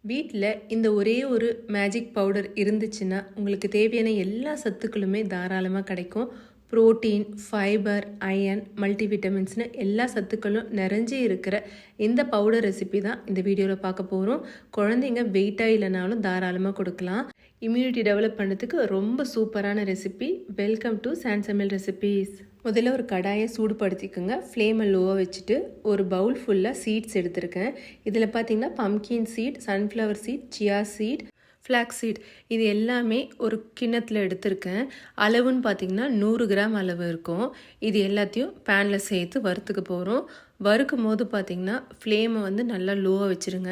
வீட்டில் இந்த ஒரே ஒரு மேஜிக் பவுடர் இருந்துச்சுன்னா உங்களுக்கு தேவையான எல்லா சத்துக்களுமே தாராளமாக கிடைக்கும். புரோட்டீன், ஃபைபர், அயன், மல்டிவிட்டமின்ஸ்னு எல்லா சத்துக்களும் நிறைஞ்சு இருக்கிற இந்த பவுடர் ரெசிபி தான் இந்த வீடியோவில் பார்க்க போகிறோம். குழந்தைங்க வெயிட்டாக இல்லைனாலும் தாராளமாக கொடுக்கலாம். இம்யூனிட்டி டெவலப் பண்ணுறதுக்கு ரொம்ப சூப்பரான ரெசிபி. வெல்கம் டு சான்சமில் ரெசிபீஸ். முதல்ல ஒரு கடாயை சூடுபடுத்திக்கோங்க. ஃப்ளேமை லோவாக வச்சுட்டு ஒரு பவுல் ஃபுல்லாக சீட்ஸ் எடுத்திருக்கேன். இதில் பார்த்தீங்கன்னா pumpkin seed, sunflower seed, chia seed, flax seed இது எல்லாமே ஒரு கிண்ணத்தில் எடுத்திருக்கேன். அளவுன்னு பார்த்தீங்கன்னா 100 கிராம் அளவு இருக்கும். இது எல்லாத்தையும் பேனில் சேர்த்து வறுத்துக்க போகிறோம். வறுக்கும் போது பார்த்தீங்கன்னா ஃப்ளேமை நல்லா லோவாக வச்சுருங்க.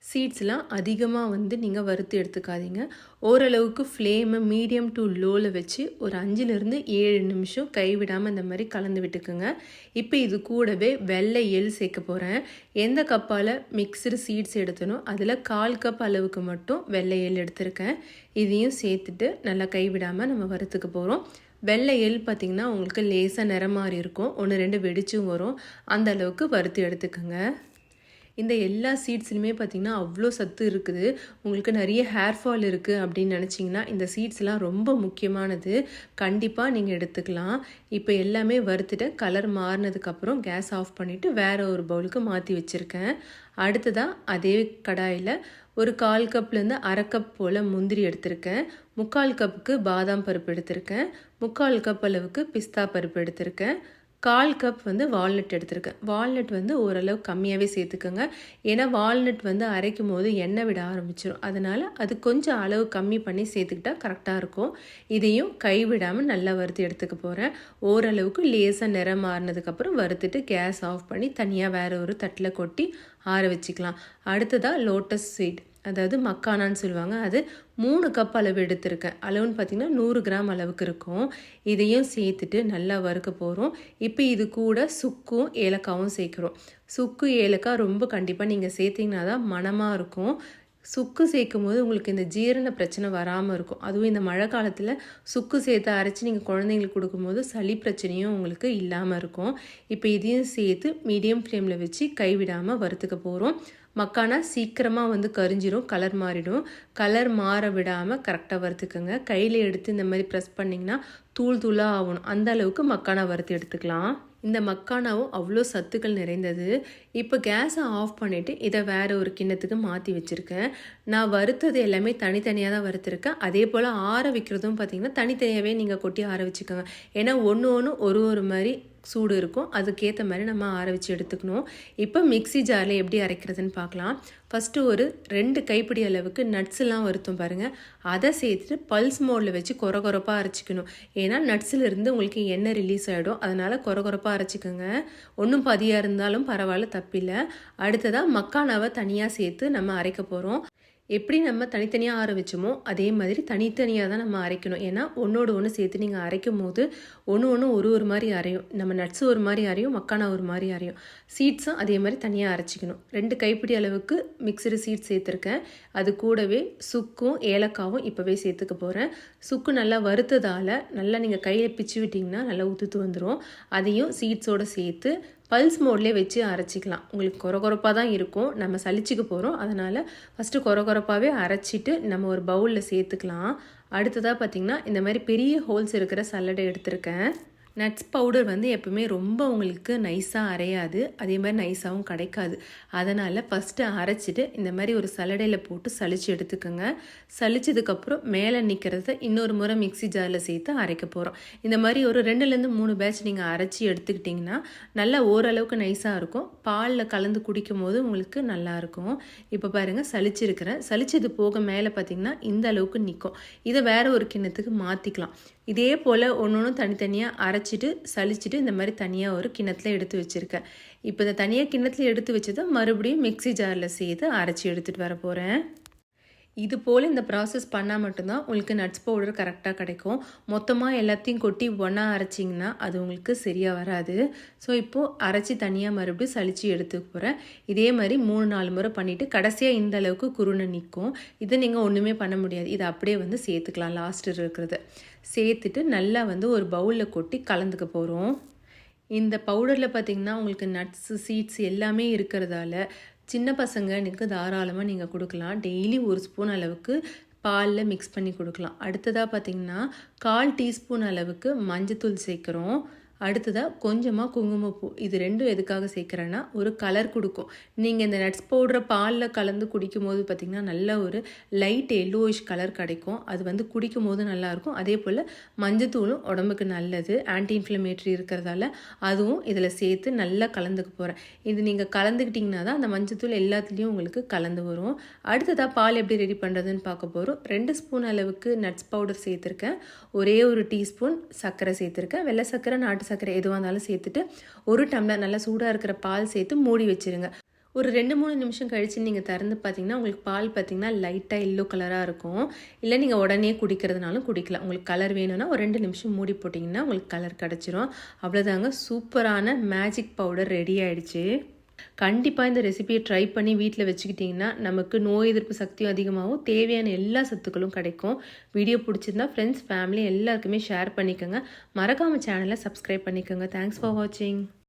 சீட்ஸ்லாம் அதிகமாக நீங்கள் வறுத்து எடுத்துக்காதீங்க. ஓரளவுக்கு ஃப்ளேமை மீடியம் டு லோவில் வச்சு ஒரு 5லேருந்து 7 நிமிஷம் கைவிடாமல் இந்த மாதிரி கலந்து விட்டுக்குங்க. இப்போ இது கூடவே வெள்ளை எள் சேர்க்க போகிறேன். எந்த கப்பால் மிக்சடு சீட்ஸ் எடுத்தனோ அதில் 1/4 கப் அளவுக்கு மட்டும் வெள்ளை எள் எடுத்திருக்கேன். இதையும் சேர்த்துட்டு நல்லா கைவிடாமல் நம்ம வறுத்துக்க போகிறோம். வெள்ளை எள் பார்த்திங்கன்னா உங்களுக்கு லேசாக நிறம் மாதிரி இருக்கும், 1-2 வெடிச்சும் வரும். அந்த அளவுக்கு வறுத்து எடுத்துக்கோங்க. இந்த எல்லா சீட்ஸ்லையுமே பார்த்திங்கன்னா அவ்வளோ சத்து இருக்குது. உங்களுக்கு நிறைய ஹேர் ஃபால் இருக்குது அப்படின்னு நினச்சிங்கன்னா இந்த சீட்ஸ்லாம் ரொம்ப முக்கியமானது. கண்டிப்பாக நீங்கள் எடுத்துக்கலாம். இப்போ எல்லாமே வறுத்துட்டு கலர் மாறினதுக்கப்புறம் கேஸ் ஆஃப் பண்ணிவிட்டு வேறு ஒரு பவுலுக்கு மாற்றி வச்சுருக்கேன். அடுத்ததாக அதே கடாயில் ஒரு 1/4 கப்லேருந்து 1/2 கப் போல் முந்திரி எடுத்திருக்கேன். 3/4 கப்புக்கு பாதாம் பருப்பு எடுத்திருக்கேன். 3/4 கப் அளவுக்கு பிஸ்தா பருப்பு எடுத்திருக்கேன். 1/4 கப் வால்நட் எடுத்திருக்கேன். வால்நட் ஓரளவு கம்மியாகவே சேர்த்துக்கோங்க. ஏன்னா வால்நட் அரைக்கும் போது எண்ணெய் விட ஆரம்பிச்சிடும். அதனால் அது கொஞ்சம் அளவு கம்மி பண்ணி சேர்த்துக்கிட்டா கரெக்டாக இருக்கும். இதையும் கைவிடாமல் நல்லா வறுத்து எடுத்துக்க போகிறேன். ஓரளவுக்கு லேசாக நிறம் மாறினதுக்கப்புறம் வறுத்துட்டு கேஸ் ஆஃப் பண்ணி தனியாக வேறு ஒரு தட்டில் கொட்டி ஆற வச்சுக்கலாம். அடுத்ததாக லோட்டஸ் சீட், அதாவது மக்கானான்னு சொல்லுவாங்க, அது 3 கப் அளவு எடுத்திருக்கேன். அளவுன்னு பார்த்திங்கன்னா 100 கிராம் அளவுக்கு இருக்கும். இதையும் சேர்த்துட்டு நல்லா வறுக்க போகிறோம். இப்போ இது கூட சுக்கும் ஏலக்காவும் சேர்க்குறோம். சுக்கு ஏலக்காய் ரொம்ப கண்டிப்பாக நீங்கள் சேர்த்திங்கன்னா தான் மணமாக இருக்கும். சுக்கு சேர்க்கும் போது உங்களுக்கு இந்த ஜீரண பிரச்சனை வராமல் இருக்கும். அதுவும் இந்த மழை காலத்தில் சுக்கு சேர்த்து அரைச்சி நீங்கள் குழந்தைங்களுக்கு கொடுக்கும்போது சளி பிரச்சனையும் உங்களுக்கு இல்லாமல் இருக்கும். இப்போ இதையும் சேர்த்து மீடியம் ஃப்ளேமில் வச்சு கைவிடாமல் வறுத்துக்க போகிறோம். மக்கானா சீக்கிரமாக கரிஞ்சிடும், கலர் மாறிடும். கலர் மாற விடாமல் கரெக்டாக வறுத்துக்கோங்க. கையில் எடுத்து இந்த மாதிரி ப்ரெஸ் பண்ணிங்கன்னா தூள் தூளாக ஆகணும். அந்த அளவுக்கு மக்கானா வறுத்து எடுத்துக்கலாம். இந்த மக்கானாவும் அவ்வளோ சத்துக்கள் நிறைந்தது. இப்போ கேஸை ஆஃப் பண்ணிவிட்டு இதை வேறு ஒரு கிண்ணத்துக்கு மாற்றி வச்சுருக்கேன். நான் வறுத்தது எல்லாமே தனித்தனியாக தான் வறுத்துருக்கேன். அதே போல் ஆற வைக்கிறதும் பார்த்திங்கன்னா தனித்தனியாகவே நீங்கள் கொட்டி ஆற வச்சுக்கோங்க. ஏன்னா ஒன்று ஒரு மாதிரி சூடு இருக்கும். அதுக்கேற்ற மாதிரி நம்ம ஆற வச்சு எடுத்துக்கணும். இப்போ மிக்ஸி ஜாரில் எப்படி அரைக்கிறதுன்னு பார்க்கலாம். ஃபஸ்ட்டு ஒரு 2 கைப்பிடி அளவுக்கு நட்ஸ்லாம் வறுத்தோம் பாருங்கள், அதை சேர்த்துட்டு பல்ஸ் மோடில் வச்சு கொரகொரப்பாக அரைச்சிக்கணும். ஏன்னா நட்ஸில் உங்களுக்கு எண்ணெய் ரிலீஸ் ஆகிடும். அதனால் கொரகொரப்பாக அரைச்சிக்கோங்க. ஒன்றும் பதியாக இருந்தாலும் பரவாயில்ல, தப்பில்லை. அடுத்ததாக மக்கானாவை தனியாக சேர்த்து நம்ம அரைக்க போகிறோம். எப்படி நம்ம தனித்தனியாக ஆற வச்சோமோ அதே மாதிரி தனித்தனியாக தான் நம்ம அரைக்கணும். ஏன்னா ஒன்றோடு ஒன்று சேர்த்து நீங்கள் அரைக்கும் போது ஒன்று ஒரு மாதிரி அரையும். நம்ம நட்ஸு ஒரு மாதிரி அரையும், மக்கானா ஒரு மாதிரி அரையும். சீட்ஸும் அதே மாதிரி தனியாக அரைச்சிக்கணும். 2 கைப்பிடி அளவுக்கு மிக்சடு சீட்ஸ் சேர்த்துருக்கேன். அது கூடவே சுக்கும் ஏலக்காவும் இப்போவே சேர்த்துக்க போகிறேன். சுக்கு நல்லா வறுத்ததால் நல்லா நீங்கள் கையில் பிச்சு விட்டிங்கன்னா நல்லா உதுத்து வந்துடும். அதையும் சீட்ஸோடு சேர்த்து பல்ஸ் மோட்லேயே வச்சு அரைச்சிக்கலாம். உங்களுக்கு கொரகொரப்பாக தான் இருக்கும், நம்ம சலிச்சுக்க போகிறோம். அதனால் ஃபஸ்ட்டு கொரகொரப்பாகவே அரைச்சிட்டு நம்ம ஒரு பவுலில் சேர்த்துக்கலாம். அடுத்ததாக பார்த்திங்கன்னா இந்த மாதிரி பெரிய ஹோல்ஸ் இருக்கிற சல்லடை எடுத்திருக்கேன். நட்ஸ் பவுடர் எப்பவுமே ரொம்ப உங்களுக்கு நைஸாக அரையாது, அதே மாதிரி நைஸாகவும் கிடைக்காது. அதனால் ஃபஸ்ட்டு அரைச்சிட்டு இந்த மாதிரி ஒரு சல்லடையில் போட்டு சலிச்சு எடுத்துக்கோங்க. சலிச்சதுக்கப்புறம் மேலே நிற்கிறத இன்னொரு முறை மிக்ஸி ஜாரில் சேர்த்து அரைக்க போகிறோம். இந்த மாதிரி ஒரு 2லேருந்து 3 பேட்ச் நீங்கள் அரைச்சி எடுத்துக்கிட்டிங்கன்னா நல்லா ஓரளவுக்கு நைஸாக இருக்கும். பாலில் கலந்து குடிக்கும் போது உங்களுக்கு நல்லாயிருக்கும். இப்போ பாருங்கள், சலிச்சிருக்கிறேன். சலிச்சது போக மேலே பார்த்திங்கன்னா இந்த அளவுக்கு நிற்கும். இதை வேறு ஒரு கிண்ணத்துக்கு மாற்றிக்கலாம். இதே போல் ஒன்று தனித்தனியாக அரைச்சிட்டு சலிச்சிட்டு இந்த மாதிரி தனியாக ஒரு கிண்ணத்தில் எடுத்து வச்சுருக்கேன். இப்போ இந்த தனியாக கிண்ணத்தில் எடுத்து வச்சதை மறுபடியும் மிக்ஸி ஜாரில் சேர்த்து அரைச்சி எடுத்துகிட்டு வர போகிறேன். இது போல் இந்த ப்ராசஸ் பண்ணால் மட்டும்தான் உங்களுக்கு நட்ஸ் பவுடர் கரெக்டாக கிடைக்கும். மொத்தமாக எல்லாத்தையும் கொட்டி ஒன்றா அரைச்சிங்கன்னா அது உங்களுக்கு சரியாக வராது. ஸோ இப்போது அரைச்சி தனியாக மறுபடியும் சலித்து எடுத்துக்க போகிறேன். இதே மாதிரி 3-4 முறை பண்ணிவிட்டு கடைசியாக இந்த அளவுக்கு குருணை நிற்கும். இதை நீங்கள் ஒன்றுமே பண்ண முடியாது. இதை அப்படியே சேர்த்துக்கலாம். லாஸ்ட்டு இருக்கிறத சேர்த்துட்டு நல்லா ஒரு பவுலில் கொட்டி கலந்துக்க போகிறோம். இந்த பவுடரில் பார்த்திங்கன்னா உங்களுக்கு நட்ஸு சீட்ஸ் எல்லாமே இருக்கிறதால சின்ன பசங்களுக்கு தாராளமாக நீங்கள் கொடுக்கலாம். டெய்லி 1 ஸ்பூன் அளவுக்கு பாலில் மிக்ஸ் பண்ணி கொடுக்கலாம். அடுத்ததாக பார்த்தீங்கன்னா 1/4 டீஸ்பூன் அளவுக்கு மஞ்சத்தூள் சேர்க்குறோம். அடுத்ததாக கொஞ்சமாக குங்குமப்பூ. இது 2ம் எதுக்காக சேர்க்குறேன்னா ஒரு கலர் கொடுக்கும். நீங்கள் இந்த நட்ஸ் பவுடரை பாலில் கலந்து குடிக்கும்போது பார்த்திங்கன்னா நல்ல ஒரு லைட் எல்லோயிஷ் கலர் கிடைக்கும். அது வந்து குடிக்கும் போது நல்லாயிருக்கும். அதே போல் மஞ்சத்தூளும் உடம்புக்கு நல்லது, ஆன்டி இன்ஃப்ளமேட்ரி இருக்கிறதால அதுவும் இதில் சேர்த்து நல்லா கலந்துக்க போகிறேன். இது நீங்கள் கலந்துக்கிட்டிங்கன்னா தான் அந்த மஞ்சத்தூள் எல்லாத்துலேயும் உங்களுக்கு கலந்து வரும். அடுத்ததாக பால் எப்படி ரெடி பண்ணுறதுன்னு பார்க்க போகிறோம். 2 ஸ்பூன் அளவுக்கு நட்ஸ் பவுடர் சேர்த்துருக்கேன். ஒரே 1 டீஸ்பூன் சர்க்கரை சேர்த்துருக்கேன். வெள்ளை சர்க்கரை, நாட்டு சர்க்கரை எதுவாக இருந்தாலும் சேர்த்துட்டு 1 டம்ளர் நல்லா சூடாக இருக்கிற பால் சேர்த்து மூடி வச்சுருங்க. ஒரு 2-3 நிமிஷம் கழித்து நீங்கள் திறந்து பார்த்தீங்கன்னா உங்களுக்கு பால் பார்த்தீங்கன்னா லைட்டாக எல்லோ கலராக இருக்கும். இல்லை நீங்கள் உடனே குடிக்கிறதுனாலும் குடிக்கலாம். உங்களுக்கு கலர் வேணும்னா ஒரு 2 நிமிஷம் மூடி போட்டிங்கன்னா உங்களுக்கு கலர் கிடச்சிரும். அவ்வளோதாங்க, சூப்பரான மேஜிக் பவுடர் ரெடி ஆகிடுச்சு. கண்டிப்பாக இந்த ரெசிபியை ட்ரை பண்ணி வீட்டில் வச்சுக்கிட்டிங்கன்னா நமக்கு நோய் எதிர்ப்பு சக்தியும் அதிகமாகவும் தேவையான எல்லா சத்துக்களும் கிடைக்கும். வீடியோ பிடிச்சிருந்தா ஃப்ரெண்ட்ஸ், ஃபேமிலி எல்லாருக்குமே ஷேர் பண்ணிக்கோங்க. மறக்காமல் சேனலை சப்ஸ்கிரைப் பண்ணிக்கோங்க. தேங்க்ஸ் ஃபார் வாட்சிங்.